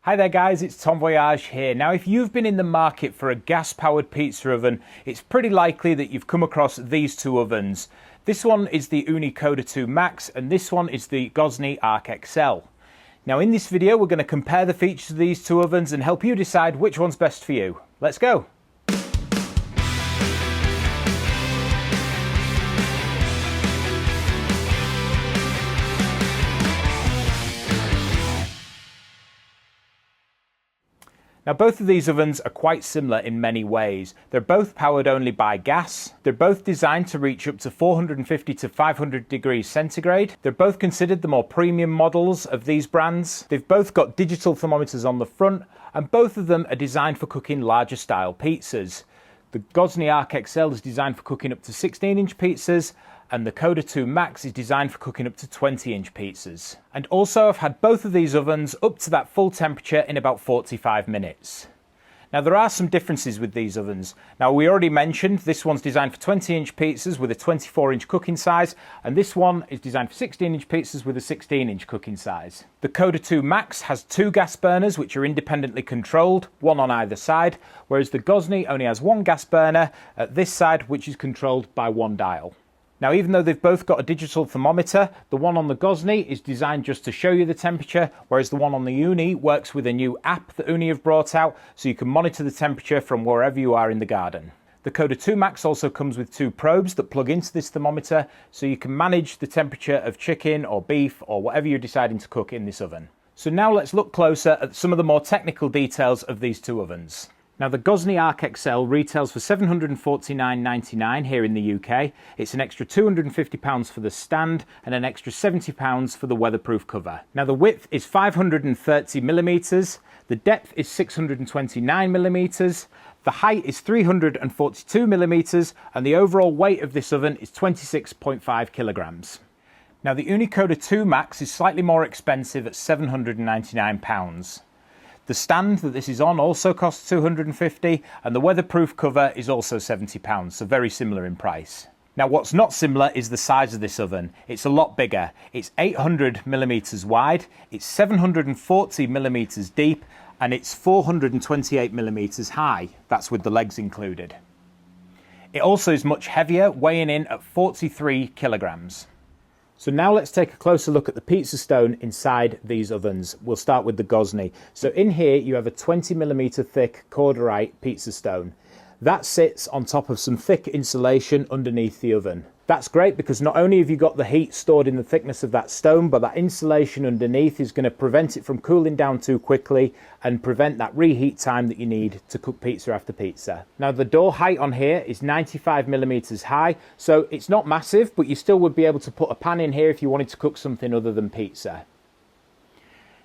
Hi there guys, it's Tom Voyage here. Now if you've been in the market for a gas-powered pizza oven, it's pretty likely that you've come across these two ovens. This one is the Ooni Koda 2 Max and this one is the Gozney Arc XL. Now in this video we're going to compare the features of these two ovens and help you decide which one's best for you. Let's go! Now both of these ovens are quite similar in many ways. They're both powered only by gas. They're both designed to reach up to 450 to 500 degrees centigrade. They're both considered the more premium models of these brands. They've both got digital thermometers on the front and both of them are designed for cooking larger style pizzas. The Gozney Arc XL is designed for cooking up to 16-inch pizzas and the Koda 2 Max is designed for cooking up to 20-inch pizzas. And also I've had both of these ovens up to that full temperature in about 45 minutes. Now there are some differences with these ovens. Now we already mentioned this one's designed for 20-inch pizzas with a 24-inch cooking size and this one is designed for 16-inch pizzas with a 16-inch cooking size. The Koda 2 Max has two gas burners which are independently controlled, one on either side, whereas the Gozney only has one gas burner at this side which is controlled by one dial. Now even though they've both got a digital thermometer, the one on the Gozney is designed just to show you the temperature, whereas the one on the Ooni works with a new app that Ooni have brought out, so you can monitor the temperature from wherever you are in the garden. The Koda 2 Max also comes with two probes that plug into this thermometer, so you can manage the temperature of chicken or beef or whatever you're deciding to cook in this oven. So now let's look closer at some of the more technical details of these two ovens. Now the Gozney Arc XL retails for £749.99 here in the UK. It's an extra £250 for the stand and an extra £70 for the weatherproof cover. Now the width is 530mm, the depth is 629mm, the height is 342mm and the overall weight of this oven is 26.5 kilograms. Now the Ooni Koda 2 Max is slightly more expensive at £799. The stand that this is on also costs $250 and the weatherproof cover is also £70, so very similar in price. Now what's not similar is the size of this oven. It's a lot bigger. It's 800mm wide, it's 740mm deep and it's 428mm high. That's with the legs included. It also is much heavier, weighing in at 43 kilograms. So now let's take a closer look at the pizza stone inside these ovens. We'll start with the Gozney. So in here you have a 20mm thick corduroy pizza stone. That sits on top of some thick insulation underneath the oven. That's great because not only have you got the heat stored in the thickness of that stone, but that insulation underneath is going to prevent it from cooling down too quickly and prevent that reheat time that you need to cook pizza after pizza. Now the door height on here is 95mm high, so it's not massive, but you still would be able to put a pan in here if you wanted to cook something other than pizza.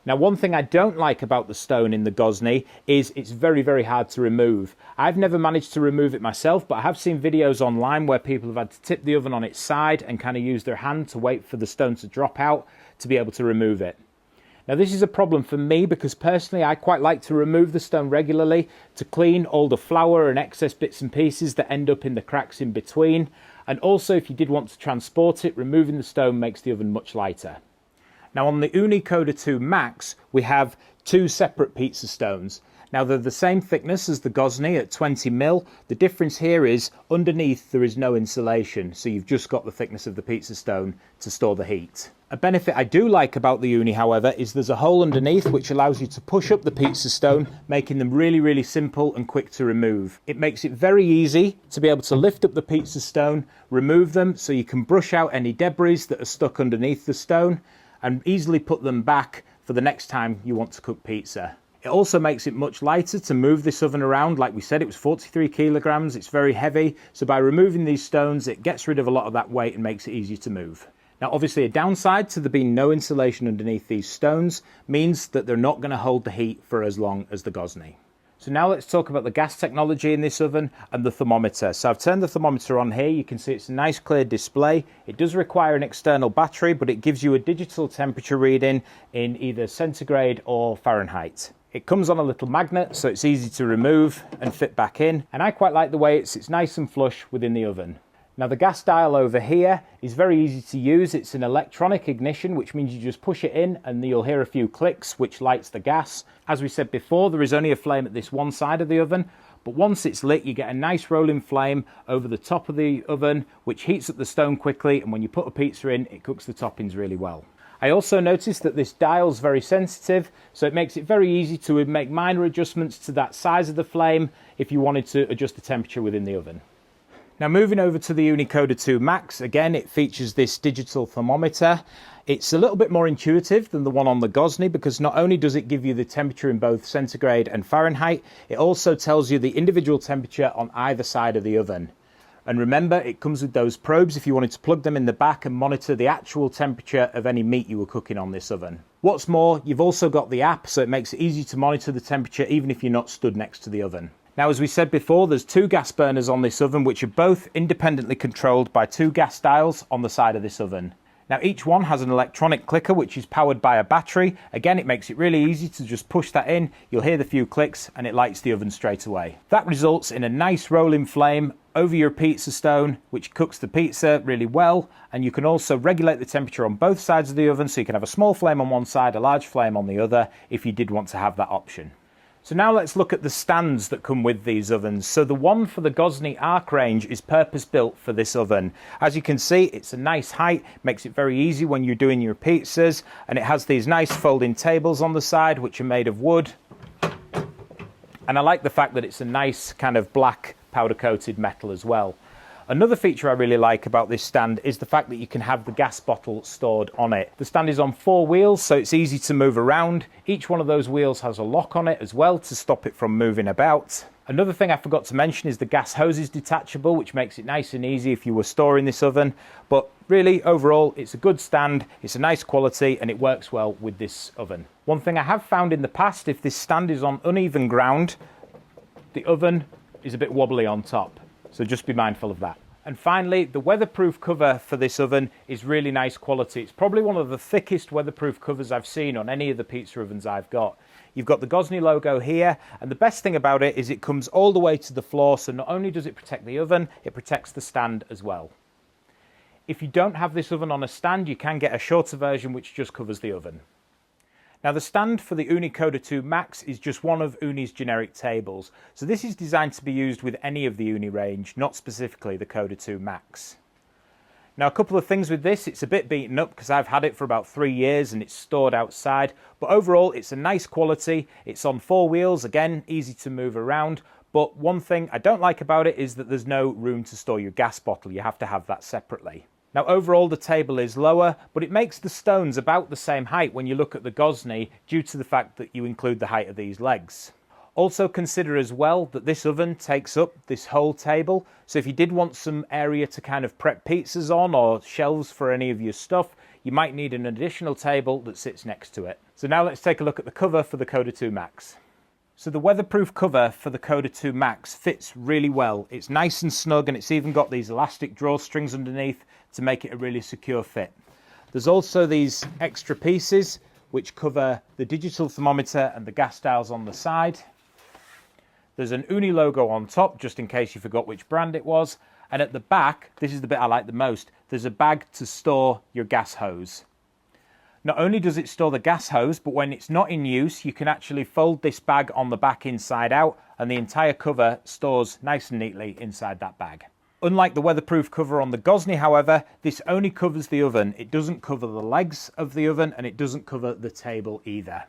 Now one thing I don't like about the stone in the Gozney is it's very hard to remove. I've never managed to remove it myself, but I have seen videos online where people have had to tip the oven on its side and kind of use their hand to wait for the stone to drop out to be able to remove it. Now this is a problem for me because personally I quite like to remove the stone regularly to clean all the flour and excess bits and pieces that end up in the cracks in between. And also if you did want to transport it, removing the stone makes the oven much lighter. Now on the Ooni Koda 2 Max, we have two separate pizza stones. Now they're the same thickness as the Gozney at 20mm. The difference here is underneath there is no insulation, so you've just got the thickness of the pizza stone to store the heat. A benefit I do like about the Ooni, however, is there's a hole underneath which allows you to push up the pizza stone, making them really simple and quick to remove. It makes it very easy to be able to lift up the pizza stone, remove them so you can brush out any debris that are stuck underneath the stone, and easily put them back for the next time you want to cook pizza. It also makes it much lighter to move this oven around. Like we said, it was 43 kilograms, it's very heavy, so by removing these stones it gets rid of a lot of that weight and makes it easier to move. Now obviously a downside to there being no insulation underneath these stones means that they're not going to hold the heat for as long as the Gozney. So now let's talk about the gas technology in this oven and the thermometer. So I've turned the thermometer on here. You can see it's a nice clear display. It does require an external battery, but it gives you a digital temperature reading in either centigrade or Fahrenheit. It comes on a little magnet, so it's easy to remove and fit back in. And I quite like the way it sits nice and flush within the oven. Now the gas dial over here is very easy to use. It's an electronic ignition, which means you just push it in and you'll hear a few clicks, which lights the gas. As we said before, there is only a flame at this one side of the oven, but once it's lit, you get a nice rolling flame over the top of the oven, which heats up the stone quickly, and when you put a pizza in, it cooks the toppings really well. I also noticed that this dial's very sensitive, so it makes it very easy to make minor adjustments to that size of the flame if you wanted to adjust the temperature within the oven. Now moving over to the Ooni Koda 2 Max, again it features this digital thermometer. It's a little bit more intuitive than the one on the Gozney because not only does it give you the temperature in both centigrade and Fahrenheit, it also tells you the individual temperature on either side of the oven. And remember, it comes with those probes if you wanted to plug them in the back and monitor the actual temperature of any meat you were cooking on this oven. What's more, you've also got the app, so it makes it easy to monitor the temperature even if you're not stood next to the oven. Now, as we said before, there's 2 gas burners on this oven, which are both independently controlled by 2 gas dials on the side of this oven. Now, each one has an electronic clicker, which is powered by a battery. Again, it makes it really easy to just push that in. You'll hear the few clicks and it lights the oven straight away. That results in a nice rolling flame over your pizza stone, which cooks the pizza really well. And you can also regulate the temperature on both sides of the oven, so you can have a small flame on one side, a large flame on the other, if you did want to have that option. So now let's look at the stands that come with these ovens. So the one for the Gozney Arc range is purpose built for this oven. As you can see, it's a nice height, makes it very easy when you're doing your pizzas, and it has these nice folding tables on the side which are made of wood. And I like the fact that it's a nice kind of black powder coated metal as well. Another feature I really like about this stand is the fact that you can have the gas bottle stored on it. The stand is on 4 wheels, so it's easy to move around. Each one of those wheels has a lock on it as well to stop it from moving about. Another thing I forgot to mention is the gas hose is detachable, which makes it nice and easy if you were storing this oven. But really, overall, it's a good stand, it's a nice quality, and it works well with this oven. One thing I have found in the past, if this stand is on uneven ground, the oven is a bit wobbly on top. So just be mindful of that. And finally, the weatherproof cover for this oven is really nice quality. It's probably one of the thickest weatherproof covers I've seen on any of the pizza ovens I've got. You've got the Gozney logo here, and the best thing about it is it comes all the way to the floor, so not only does it protect the oven, it protects the stand as well. If you don't have this oven on a stand, you can get a shorter version which just covers the oven. Now the stand for the Ooni Koda 2 Max is just one of Ooni's generic tables, so this is designed to be used with any of the Ooni range, not specifically the Koda 2 Max. Now a couple of things with this, it's a bit beaten up because I've had it for about 3 years and it's stored outside, but overall it's a nice quality, it's on 4 wheels, again easy to move around, but one thing I don't like about it is that there's no room to store your gas bottle, you have to have that separately. Now overall the table is lower, but it makes the stones about the same height when you look at the Gozney due to the fact that you include the height of these legs. Also consider as well that this oven takes up this whole table, so if you did want some area to kind of prep pizzas on or shelves for any of your stuff, you might need an additional table that sits next to it. So now let's take a look at the cover for the Koda 2 Max. So the weatherproof cover for the Koda 2 Max fits really well. It's nice and snug, and it's even got these elastic drawstrings underneath to make it a really secure fit. There's also these extra pieces which cover the digital thermometer and the gas dials on the side. There's an Ooni logo on top, just in case you forgot which brand it was. And at the back, this is the bit I like the most, there's a bag to store your gas hose. Not only does it store the gas hose, but when it's not in use, you can actually fold this bag on the back inside out, and the entire cover stores nice and neatly inside that bag. Unlike the weatherproof cover on the Gozney, however, this only covers the oven. It doesn't cover the legs of the oven, and it doesn't cover the table either.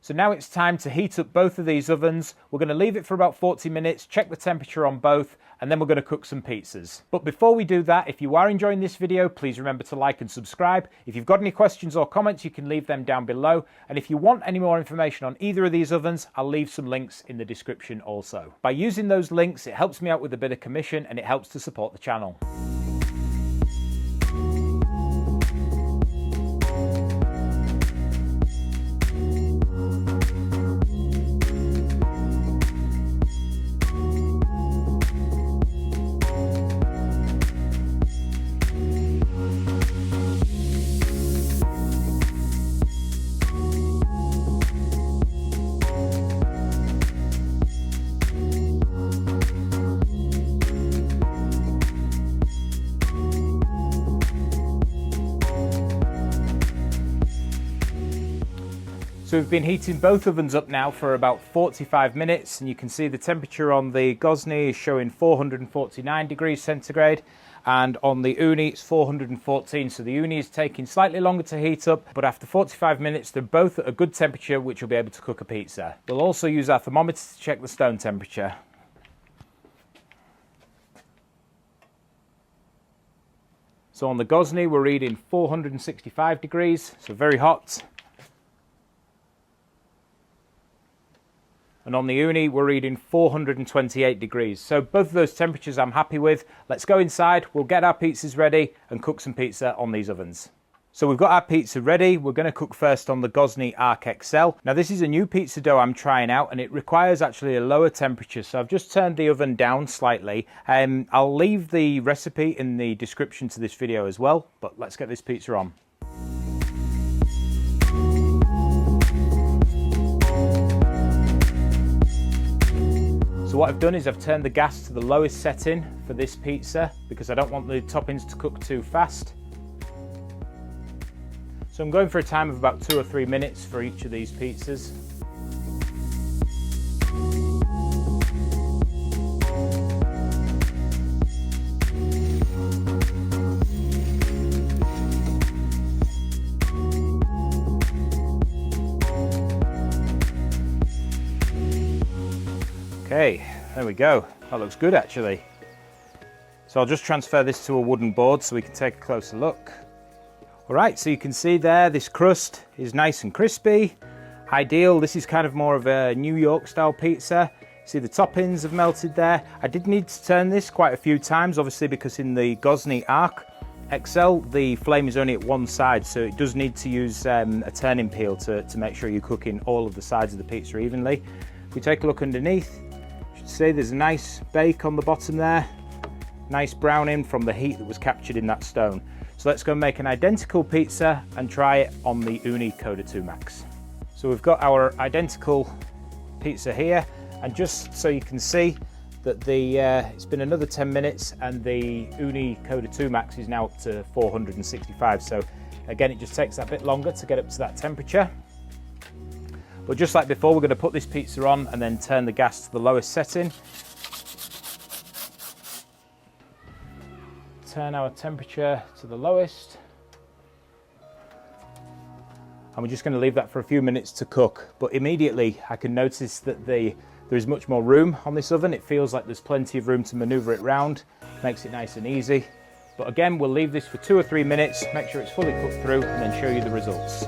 So now it's time to heat up both of these ovens. We're going to leave it for about 40 minutes, check the temperature on both, and then we're going to cook some pizzas. But before we do that, if you are enjoying this video, please remember to like and subscribe. If you've got any questions or comments, you can leave them down below. And if you want any more information on either of these ovens, I'll leave some links in the description also. By using those links, it helps me out with a bit of commission and it helps to support the channel. So we've been heating both ovens up now for about 45 minutes, and you can see the temperature on the Gozney is showing 449 degrees centigrade, and on the OONI it's 414. So the OONI is taking slightly longer to heat up, but after 45 minutes they're both at a good temperature which will be able to cook a pizza. We'll also use our thermometer to check the stone temperature. So on the Gozney we're reading 465 degrees, so very hot. And on the OONI we're reading 428 degrees. So both of those temperatures I'm happy with. Let's go inside, we'll get our pizzas ready and cook some pizza on these ovens. So we've got our pizza ready. We're going to cook first on the Gozney Arc XL. Now this is a new pizza dough I'm trying out, and it requires actually a lower temperature. So I've just turned the oven down slightly. I'll leave the recipe in the description to this video as well, but let's get this pizza on. So what I've done is I've turned the gas to the lowest setting for this pizza because I don't want the toppings to cook too fast. So I'm going for a time of about 2 or 3 minutes for each of these pizzas. Okay, there we go. That looks good actually. So I'll just transfer this to a wooden board so we can take a closer look. All right, so you can see there, this crust is nice and crispy. Ideal, this is kind of more of a New York style pizza. See the toppings have melted there. I did need to turn this quite a few times, obviously because in the Gozney Arc XL, the flame is only at one side, so it does need to use a turning peel to make sure you're cooking all of the sides of the pizza evenly. If we take a look underneath, you should see there's a nice bake on the bottom there. Nice browning from the heat that was captured in that stone. So let's go make an identical pizza and try it on the OONI Koda 2 Max. So we've got our identical pizza here, and just so you can see that it's been another 10 minutes and the OONI Koda 2 Max is now up to 465. So again, it just takes that bit longer to get up to that temperature. But just like before, we're going to put this pizza on and then turn the gas to the lowest setting. Turn our temperature to the lowest, and we're just going to leave that for a few minutes to cook. But immediately I can notice that there is much more room on this oven. It feels like there's plenty of room to maneuver it round, makes it nice and easy. But again, we'll leave this for 2 or 3 minutes, make sure it's fully cooked through, and then show you the results.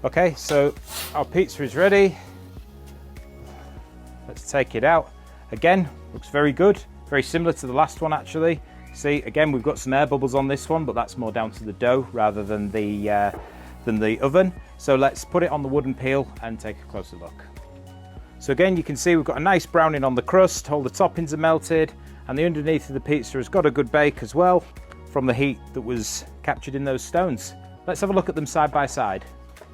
Okay, so our pizza is ready. Let's take it out. Again, looks very good, very similar to the last one actually. See, again, we've got some air bubbles on this one, but that's more down to the dough rather than the oven. So let's put it on the wooden peel and take a closer look. So again, you can see we've got a nice browning on the crust, all the toppings are melted, and the underneath of the pizza has got a good bake as well from the heat that was captured in those stones. Let's have a look at them side by side.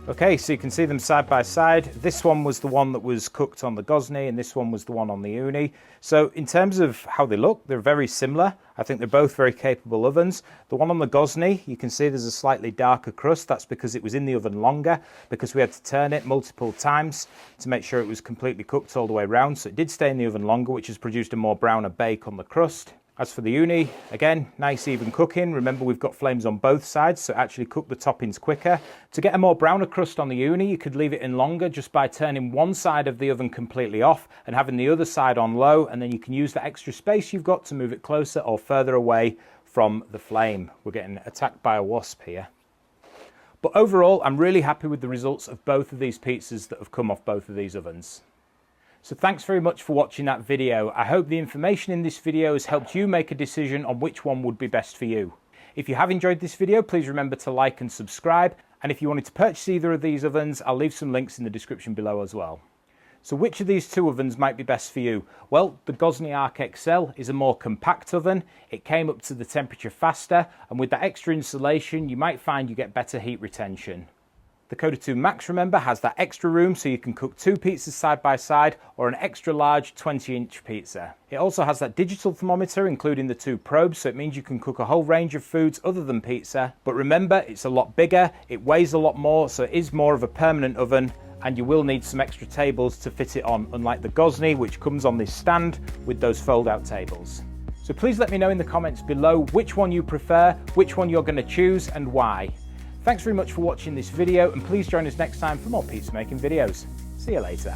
Okay, so you can see them side by side. This one was the one that was cooked on the Gozney, and this one was the one on the OONI. So in terms of how they look, they're very similar. I think they're both very capable ovens. The one on the Gozney, you can see there's a slightly darker crust. That's because it was in the oven longer, because we had to turn it multiple times to make sure it was completely cooked all the way around. So it did stay in the oven longer, which has produced a more browner bake on the crust. As for the OONI, again, nice even cooking. Remember, we've got flames on both sides, so actually cook the toppings quicker. To get a more browner crust on the OONI, you could leave it in longer just by turning one side of the oven completely off and having the other side on low, and then you can use that extra space you've got to move it closer or further away from the flame. We're getting attacked by a wasp here. But overall, I'm really happy with the results of both of these pizzas that have come off both of these ovens. So thanks very much for watching that video. I hope the information in this video has helped you make a decision on which one would be best for you. If you have enjoyed this video, please remember to like and subscribe. And if you wanted to purchase either of these ovens, I'll leave some links in the description below as well. So which of these two ovens might be best for you? Well, the Gozney Arc XL is a more compact oven. It came up to the temperature faster, and with that extra insulation, you might find you get better heat retention. The Koda 2 Max, remember, has that extra room so you can cook 2 pizzas side by side or an extra large 20-inch pizza. It also has that digital thermometer, including the 2 probes, so it means you can cook a whole range of foods other than pizza. But remember, it's a lot bigger, it weighs a lot more, so it is more of a permanent oven, and you will need some extra tables to fit it on, unlike the Gozney, which comes on this stand with those fold-out tables. So please let me know in the comments below which one you prefer, which one you're going to choose, and why. Thanks very much for watching this video, and please join us next time for more pizza making videos. See you later.